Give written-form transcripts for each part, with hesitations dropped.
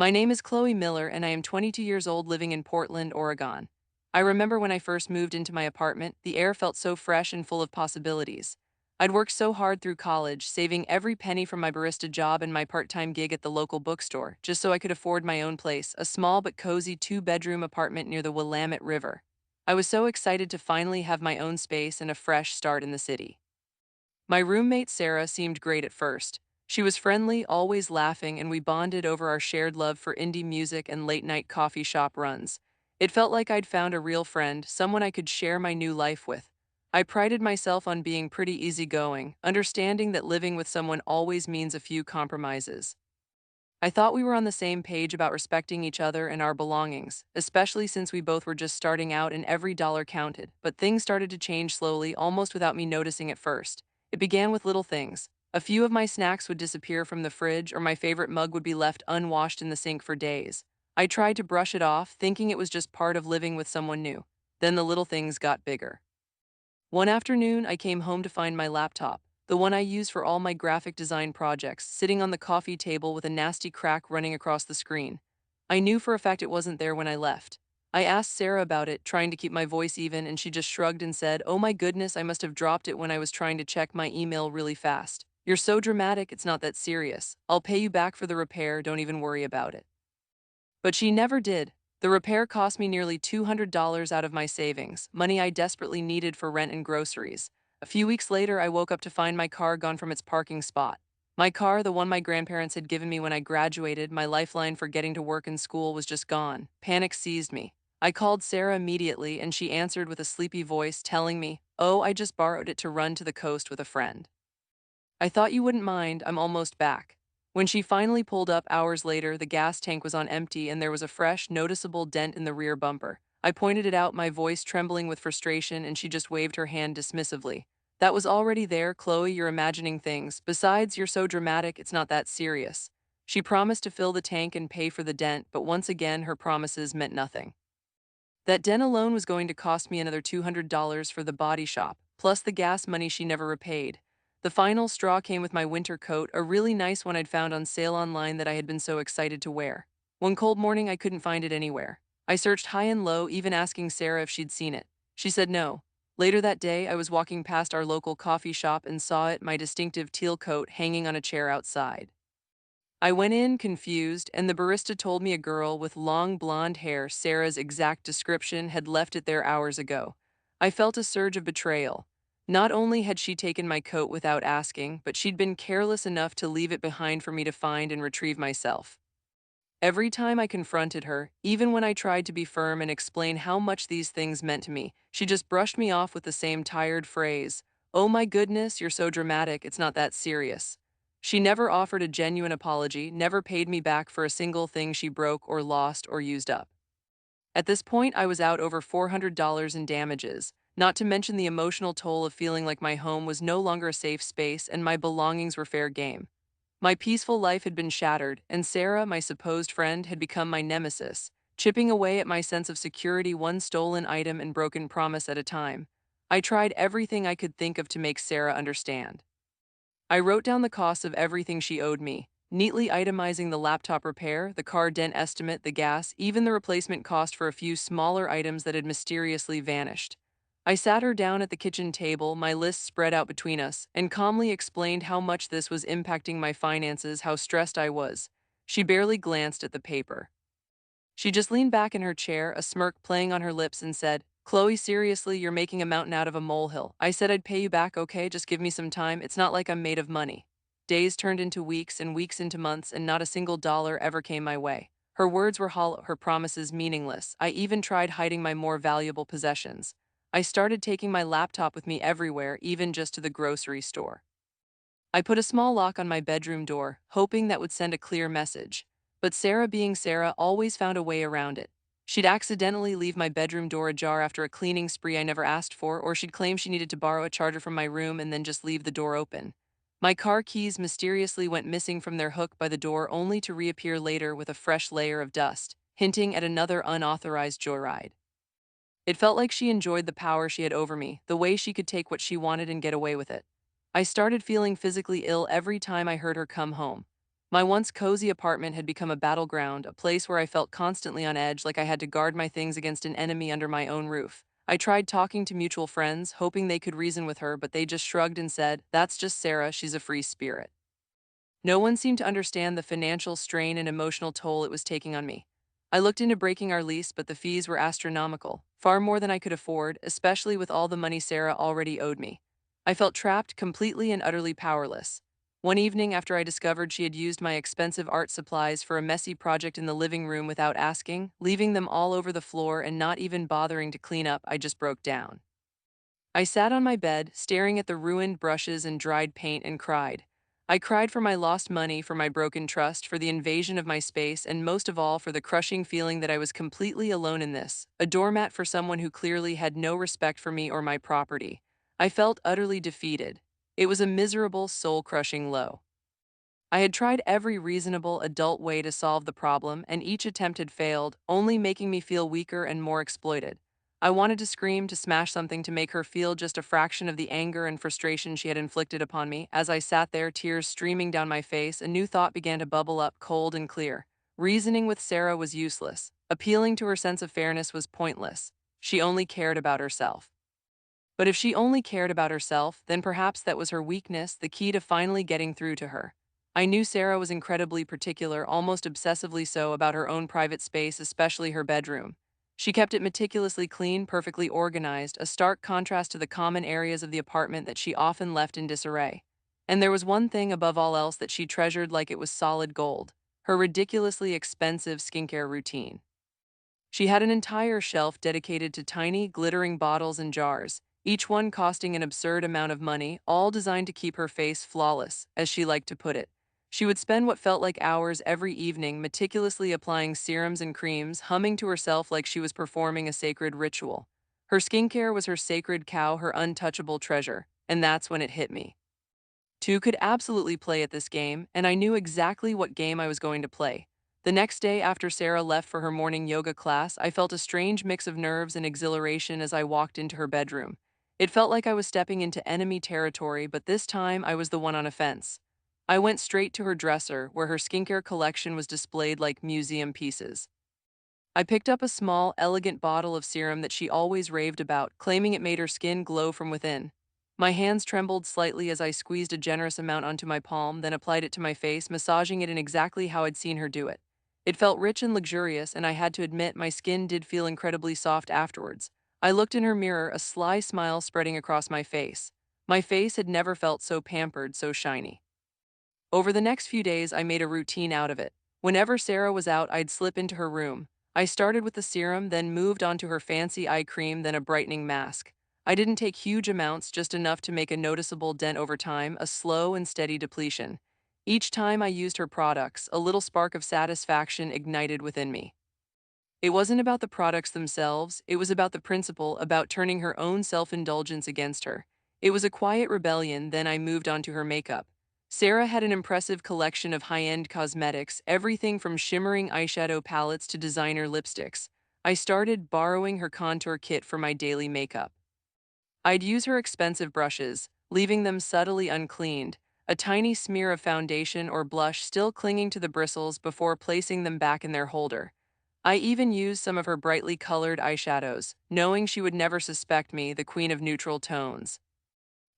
My name is Chloe Miller, and I am 22 years old living in Portland, Oregon. I remember when I first moved into my apartment, the air felt so fresh and full of possibilities. I'd worked so hard through college, saving every penny from my barista job and my part-time gig at the local bookstore, just so I could afford my own place, a small but cozy two-bedroom apartment near the Willamette River. I was so excited to finally have my own space and a fresh start in the city. My roommate Sarah seemed great at first. She was friendly, always laughing, and we bonded over our shared love for indie music and late-night coffee shop runs. It felt like I'd found a real friend, someone I could share my new life with. I prided myself on being pretty easygoing, understanding that living with someone always means a few compromises. I thought we were on the same page about respecting each other and our belongings, especially since we both were just starting out and every dollar counted, but things started to change slowly, almost without me noticing at first. It began with little things. A few of my snacks would disappear from the fridge, or my favorite mug would be left unwashed in the sink for days. I tried to brush it off, thinking it was just part of living with someone new. Then the little things got bigger. One afternoon, I came home to find my laptop, the one I use for all my graphic design projects, sitting on the coffee table with a nasty crack running across the screen. I knew for a fact it wasn't there when I left. I asked Sarah about it, trying to keep my voice even, and she just shrugged and said, "Oh my goodness, I must have dropped it when I was trying to check my email really fast. You're so dramatic, it's not that serious. I'll pay you back for the repair, don't even worry about it." But she never did. The repair cost me nearly $200 out of my savings, money I desperately needed for rent and groceries. A few weeks later, I woke up to find my car gone from its parking spot. My car, the one my grandparents had given me when I graduated, my lifeline for getting to work and school, was just gone. Panic seized me. I called Sarah immediately, and she answered with a sleepy voice, telling me, "Oh, I just borrowed it to run to the coast with a friend." "I thought you wouldn't mind, I'm almost back." When she finally pulled up hours later, the gas tank was on empty and there was a fresh, noticeable dent in the rear bumper. I pointed it out, my voice trembling with frustration, and she just waved her hand dismissively. "That was already there, Chloe, you're imagining things. Besides, you're so dramatic, it's not that serious." She promised to fill the tank and pay for the dent, but once again, her promises meant nothing. That dent alone was going to cost me another $200 for the body shop, plus the gas money she never repaid. The final straw came with my winter coat, a really nice one I'd found on sale online that I had been so excited to wear. One cold morning, I couldn't find it anywhere. I searched high and low, even asking Sarah if she'd seen it. She said no. Later that day, I was walking past our local coffee shop and saw it, my distinctive teal coat, hanging on a chair outside. I went in confused, and the barista told me a girl with long blonde hair, Sarah's exact description, had left it there hours ago. I felt a surge of betrayal. Not only had she taken my coat without asking, but she'd been careless enough to leave it behind for me to find and retrieve myself. Every time I confronted her, even when I tried to be firm and explain how much these things meant to me, she just brushed me off with the same tired phrase, "Oh my goodness, you're so dramatic, it's not that serious." She never offered a genuine apology, never paid me back for a single thing she broke or lost or used up. At this point, I was out over $400 in damages, not to mention the emotional toll of feeling like my home was no longer a safe space and my belongings were fair game. My peaceful life had been shattered, and Sarah, my supposed friend, had become my nemesis, chipping away at my sense of security, one stolen item and broken promise at a time. I tried everything I could think of to make Sarah understand. I wrote down the costs of everything she owed me, neatly itemizing the laptop repair, the car dent estimate, the gas, even the replacement cost for a few smaller items that had mysteriously vanished. I sat her down at the kitchen table, my list spread out between us, and calmly explained how much this was impacting my finances, how stressed I was. She barely glanced at the paper. She just leaned back in her chair, a smirk playing on her lips, and said, "Chloe, seriously, you're making a mountain out of a molehill. I said I'd pay you back, okay? Just give me some time. It's not like I'm made of money." Days turned into weeks and weeks into months, and not a single dollar ever came my way. Her words were hollow, her promises meaningless. I even tried hiding my more valuable possessions. I started taking my laptop with me everywhere, even just to the grocery store. I put a small lock on my bedroom door, hoping that would send a clear message. But Sarah, being Sarah, always found a way around it. She'd accidentally leave my bedroom door ajar after a cleaning spree I never asked for, or she'd claim she needed to borrow a charger from my room and then just leave the door open. My car keys mysteriously went missing from their hook by the door, only to reappear later with a fresh layer of dust, hinting at another unauthorized joyride. It felt like she enjoyed the power she had over me, the way she could take what she wanted and get away with it. I started feeling physically ill every time I heard her come home. My once cozy apartment had become a battleground, a place where I felt constantly on edge, like I had to guard my things against an enemy under my own roof. I tried talking to mutual friends, hoping they could reason with her, but they just shrugged and said, "That's just Sarah, she's a free spirit." No one seemed to understand the financial strain and emotional toll it was taking on me. I looked into breaking our lease, but the fees were astronomical, far more than I could afford, especially with all the money Sarah already owed me. I felt trapped, completely and utterly powerless. One evening, after I discovered she had used my expensive art supplies for a messy project in the living room without asking, leaving them all over the floor and not even bothering to clean up, I just broke down. I sat on my bed, staring at the ruined brushes and dried paint, and cried. I cried for my lost money, for my broken trust, for the invasion of my space, and most of all for the crushing feeling that I was completely alone in this, a doormat for someone who clearly had no respect for me or my property. I felt utterly defeated. It was a miserable, soul-crushing low. I had tried every reasonable adult way to solve the problem, and each attempt had failed, only making me feel weaker and more exploited. I wanted to scream, to smash something, to make her feel just a fraction of the anger and frustration she had inflicted upon me. As I sat there, tears streaming down my face, a new thought began to bubble up, cold and clear. Reasoning with Sarah was useless. Appealing to her sense of fairness was pointless. She only cared about herself. But if she only cared about herself, then perhaps that was her weakness, the key to finally getting through to her. I knew Sarah was incredibly particular, almost obsessively so, about her own private space, especially her bedroom. She kept it meticulously clean, perfectly organized, a stark contrast to the common areas of the apartment that she often left in disarray. And there was one thing above all else that she treasured like it was solid gold: her ridiculously expensive skincare routine. She had an entire shelf dedicated to tiny, glittering bottles and jars, each one costing an absurd amount of money, all designed to keep her face flawless, as she liked to put it. She would spend what felt like hours every evening meticulously applying serums and creams, humming to herself like she was performing a sacred ritual. Her skincare was her sacred cow, her untouchable treasure, and that's when it hit me. Two could absolutely play at this game, and I knew exactly what game I was going to play. The next day, after Sarah left for her morning yoga class, I felt a strange mix of nerves and exhilaration as I walked into her bedroom. It felt like I was stepping into enemy territory, but this time I was the one on offense. I went straight to her dresser, where her skincare collection was displayed like museum pieces. I picked up a small, elegant bottle of serum that she always raved about, claiming it made her skin glow from within. My hands trembled slightly as I squeezed a generous amount onto my palm, then applied it to my face, massaging it in exactly how I'd seen her do it. It felt rich and luxurious, and I had to admit my skin did feel incredibly soft afterwards. I looked in her mirror, a sly smile spreading across my face. My face had never felt so pampered, so shiny. Over the next few days, I made a routine out of it. Whenever Sarah was out, I'd slip into her room. I started with the serum, then moved on to her fancy eye cream, then a brightening mask. I didn't take huge amounts, just enough to make a noticeable dent over time, a slow and steady depletion. Each time I used her products, a little spark of satisfaction ignited within me. It wasn't about the products themselves, it was about the principle, about turning her own self-indulgence against her. It was a quiet rebellion. Then I moved on to her makeup. Sarah had an impressive collection of high-end cosmetics, everything from shimmering eyeshadow palettes to designer lipsticks. I started borrowing her contour kit for my daily makeup. I'd use her expensive brushes, leaving them subtly uncleaned, a tiny smear of foundation or blush still clinging to the bristles before placing them back in their holder. I even used some of her brightly colored eyeshadows, knowing she would never suspect me, the queen of neutral tones.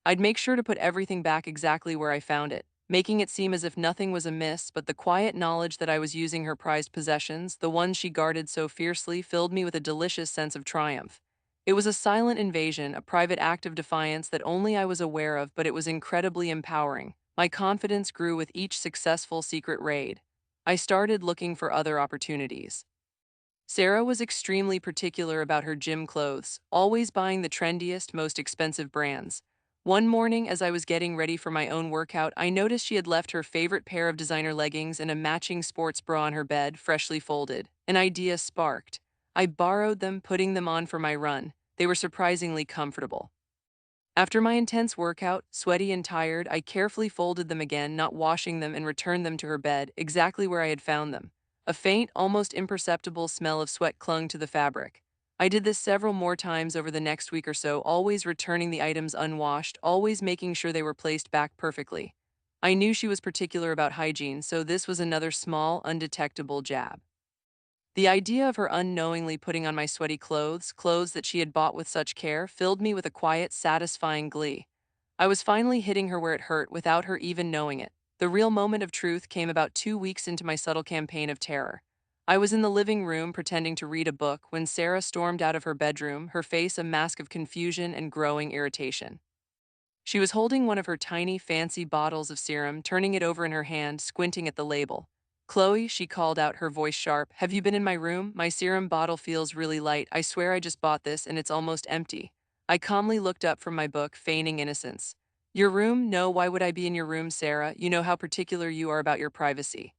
I'd make sure to put everything back exactly where I found it, making it seem as if nothing was amiss, but the quiet knowledge that I was using her prized possessions, the ones she guarded so fiercely, filled me with a delicious sense of triumph. It was a silent invasion, a private act of defiance that only I was aware of, but it was incredibly empowering. My confidence grew with each successful secret raid. I started looking for other opportunities. Sarah was extremely particular about her gym clothes, always buying the trendiest, most expensive brands. One morning, as I was getting ready for my own workout, I noticed she had left her favorite pair of designer leggings and a matching sports bra on her bed, freshly folded. An idea sparked. I borrowed them, putting them on for my run. They were surprisingly comfortable. After my intense workout, sweaty and tired, I carefully folded them again, not washing them, and returned them to her bed, exactly where I had found them. A faint, almost imperceptible smell of sweat clung to the fabric. I did this several more times over the next week or so, always returning the items unwashed, always making sure they were placed back perfectly. I knew she was particular about hygiene, so this was another small, undetectable jab. The idea of her unknowingly putting on my sweaty clothes that she had bought with such care, filled me with a quiet, satisfying glee. I was finally hitting her where it hurt without her even knowing it. The real moment of truth came about 2 weeks into my subtle campaign of terror. I was in the living room pretending to read a book when Sarah stormed out of her bedroom, her face a mask of confusion and growing irritation. She was holding one of her tiny, fancy bottles of serum, turning it over in her hand, squinting at the label. "Chloe," she called out, her voice sharp, "have you been in my room? My serum bottle feels really light. I swear I just bought this and it's almost empty." I calmly looked up from my book, feigning innocence. "Your room? No, why would I be in your room, Sarah? You know how particular you are about your privacy."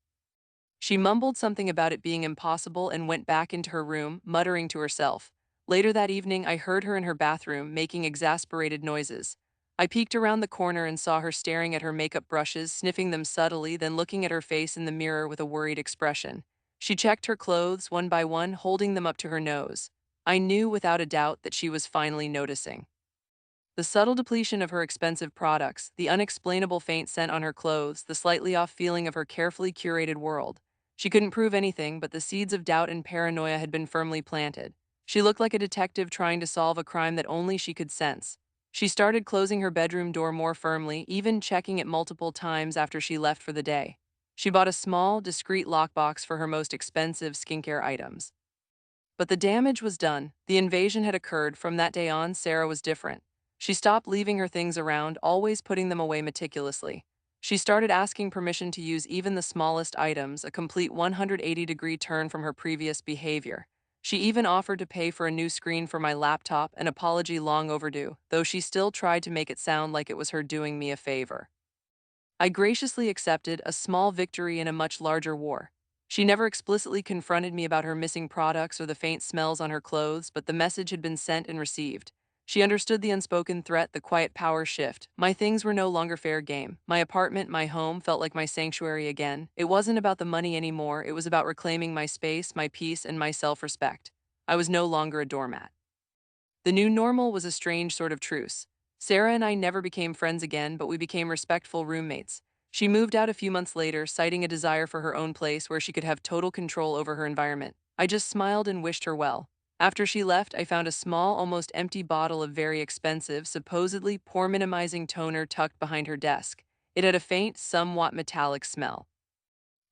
She mumbled something about it being impossible and went back into her room, muttering to herself. Later that evening, I heard her in her bathroom, making exasperated noises. I peeked around the corner and saw her staring at her makeup brushes, sniffing them subtly, then looking at her face in the mirror with a worried expression. She checked her clothes one by one, holding them up to her nose. I knew without a doubt that she was finally noticing. The subtle depletion of her expensive products, the unexplainable faint scent on her clothes, the slightly off feeling of her carefully curated world. She couldn't prove anything, but the seeds of doubt and paranoia had been firmly planted. She looked like a detective trying to solve a crime that only she could sense. She started closing her bedroom door more firmly, even checking it multiple times after she left for the day. She bought a small, discreet lockbox for her most expensive skincare items. But the damage was done. The invasion had occurred. From that day on, Sarah was different. She stopped leaving her things around, always putting them away meticulously. She started asking permission to use even the smallest items, a complete 180-degree turn from her previous behavior. She even offered to pay for a new screen for my laptop, an apology long overdue, though she still tried to make it sound like it was her doing me a favor. I graciously accepted, a small victory in a much larger war. She never explicitly confronted me about her missing products or the faint smells on her clothes, but the message had been sent and received. She understood the unspoken threat, the quiet power shift. My things were no longer fair game. My apartment, my home, felt like my sanctuary again. It wasn't about the money anymore, it was about reclaiming my space, my peace, and my self-respect. I was no longer a doormat. The new normal was a strange sort of truce. Sarah and I never became friends again, but we became respectful roommates. She moved out a few months later, citing a desire for her own place where she could have total control over her environment. I just smiled and wished her well. After she left, I found a small, almost empty bottle of very expensive, supposedly pore-minimizing toner tucked behind her desk. It had a faint, somewhat metallic smell.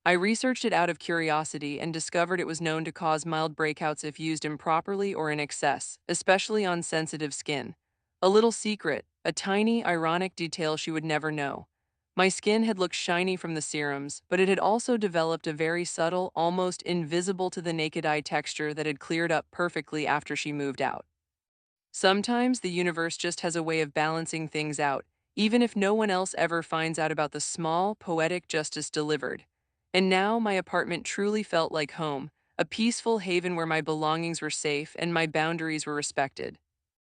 I researched it out of curiosity and discovered it was known to cause mild breakouts if used improperly or in excess, especially on sensitive skin. A little secret, a tiny, ironic detail she would never know. My skin had looked shiny from the serums, but it had also developed a very subtle, almost invisible to the naked eye texture that had cleared up perfectly after she moved out. Sometimes the universe just has a way of balancing things out, even if no one else ever finds out about the small, poetic justice delivered. And now my apartment truly felt like home, a peaceful haven where my belongings were safe and my boundaries were respected.